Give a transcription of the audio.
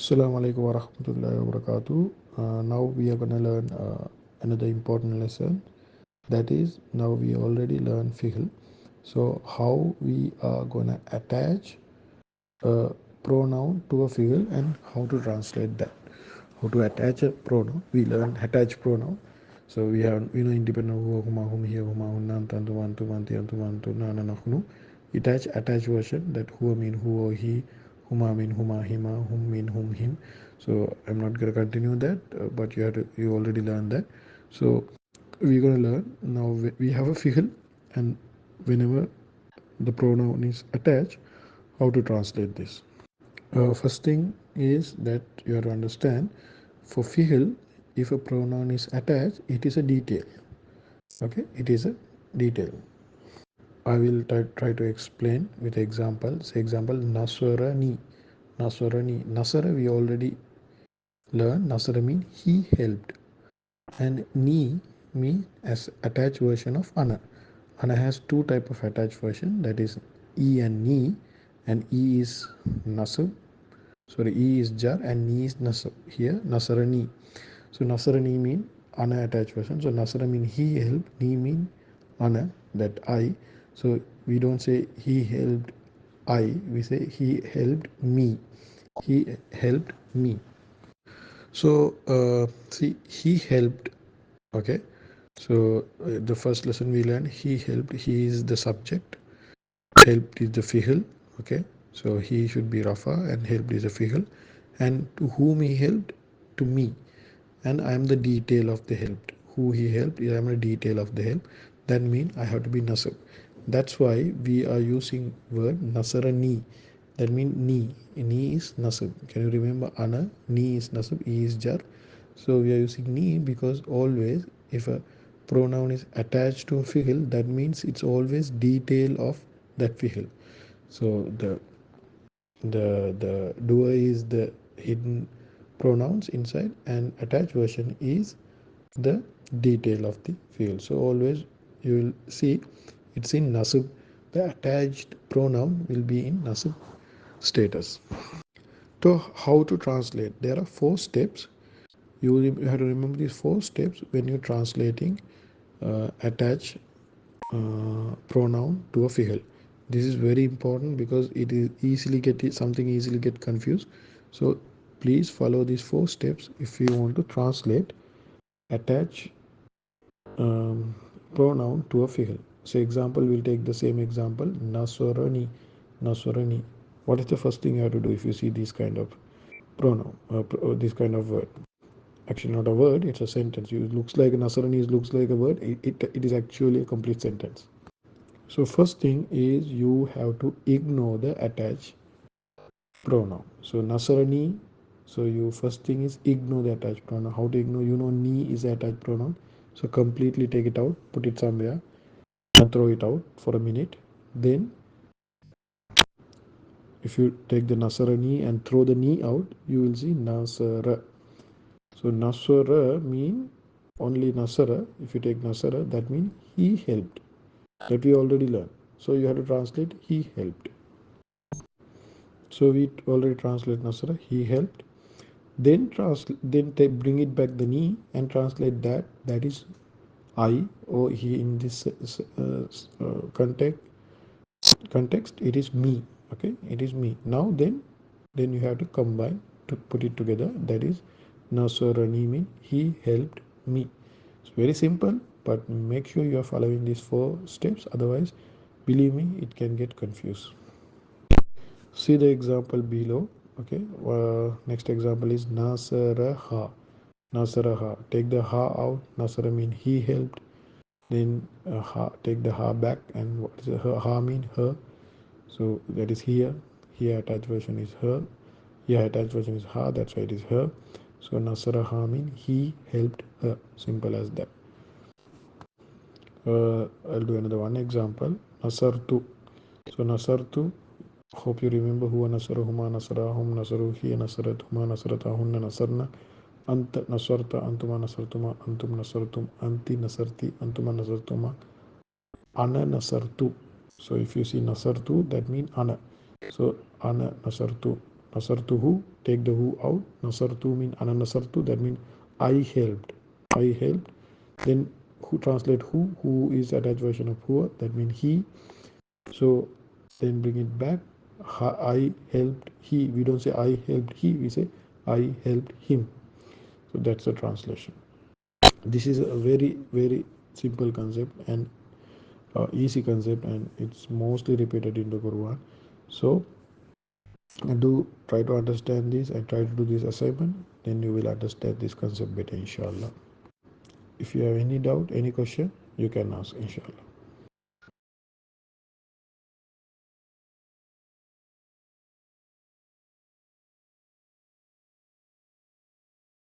Assalamu alaikum wa rahmatullahi wa barakatuh. Now we are going to learn another important lesson. That is, now we already learned Fihl. So, how we are going to attach a pronoun to a Fihl and how to translate that. How to attach a pronoun. We learned attach pronoun. So, we have, independent of huma, hum, here, huma, hunna, tantu, mantu, manti, antu, mantu, na, na, hunu. Attach version that who mean who or he, huma mean huma, hima, hum mean whom, him. So I'm not going to continue that, but you already learned that. So we're going to learn now. We have a fihl, and whenever the pronoun is attached, how to translate this. First thing is that you have to understand for fihl, if a pronoun is attached, it is a detail. Okay, it is a detail. I will try to explain with example. Say example, Nasarani. Nasarani. Nasara we already learned. Nasara mean he helped. And ni mean as attached version of ana. Ana has two type of attached version, that is e and ni, and e is nasab. Sorry, e is jar and ni is nasab. Here Nasarani. So Nasarani mean ana attached version. So Nasara mean he helped, ni mean ana, that I. So we don't say he helped I, we say he helped me. He helped me. So see, he helped. Okay. So the first lesson we learned, he helped. He is the subject. Helped is the fihl. Okay. So he should be Rafa and helped is the fihl. And to whom he helped? To me. And I am the detail of the helped. Who he helped, I am the detail of the help. That means I have to be nasab. That's why we are using word nasarani. That means ni. Ni is nasab. Can you remember ana? Ni is nasab. E is jar. So we are using ni because always if a pronoun is attached to a fihl, that means it's always detail of that fihl. So the doer is the hidden pronouns inside, and attached version is the detail of the field. So always you will see it's in nasib. The attached pronoun will be in nasib status. So how to translate? There are 4 steps. You have to remember these 4 steps when you're translating attach pronoun to a field. This is very important because it is easily get confused. So please follow these 4 steps if you want to translate attach pronoun to a field. So example, we'll take the same example, Nasarani. Nasarani. What is the first thing you have to do if you see this kind of pronoun, this kind of word? Actually, not a word, it's a sentence. It looks like Nasarani looks like a word. It is actually a complete sentence. So first thing is you have to ignore the attached pronoun. So Nasarani. So you first thing is ignore the attached pronoun. How to ignore? Ni is the attached pronoun. So completely take it out, put it somewhere, and throw it out for a minute. Then if you take the Nasarani and throw the ni out, you will see Nasara. So Nasara mean only Nasara. If you take Nasara, that means he helped. That we already learned. So you have to translate he helped. So we already translate Nasara, he helped. Then bring it back the ni and translate that. That is I or he in this context. It is me. Okay, it is me. Now then you have to combine to put it together. That is Nasarani mean he helped me. It's very simple, but make sure you are following these 4 steps. Otherwise, believe me, it can get confused. See the example below. Okay. Next example is Nasaraha. Nasaraha. Take the ha out. Nasara mean he helped. Then take the ha back, and what is the ha mean? Her. So that is here. Here attached version is her. Here attached version is ha. That's why it is her. So Nasaraha mean he helped her. Simple as that. I'll do another one example. Nasartu. So Nasartu. Hope you remember who Nasara, Huma Nasara, Hum Nasaru, Hi Nasarat, Huma Nasarata, Hunna Nasarna, Ant Nasarta, Antuma Nasartuma, Antum Nasartum, Anti Nasarti, Antuma Nasartuma, Ana Nasartu. So if you see Nasartu, that means Ana. So Ana Nasartu. Nasartuhu, take the hu out. Nasartu mean ana nasartu, that means I helped. I helped. Then who translate who is attached version of huwa, that means he. So then bring it back. I helped he. We don't say I helped he, we say I helped him. So that's the translation. This is a very simple concept and easy concept, and it's mostly repeated in the Quran. So do try to understand this and try to do this assignment, then you will understand this concept better, inshallah. If you have any doubt, any question, you can ask, inshallah.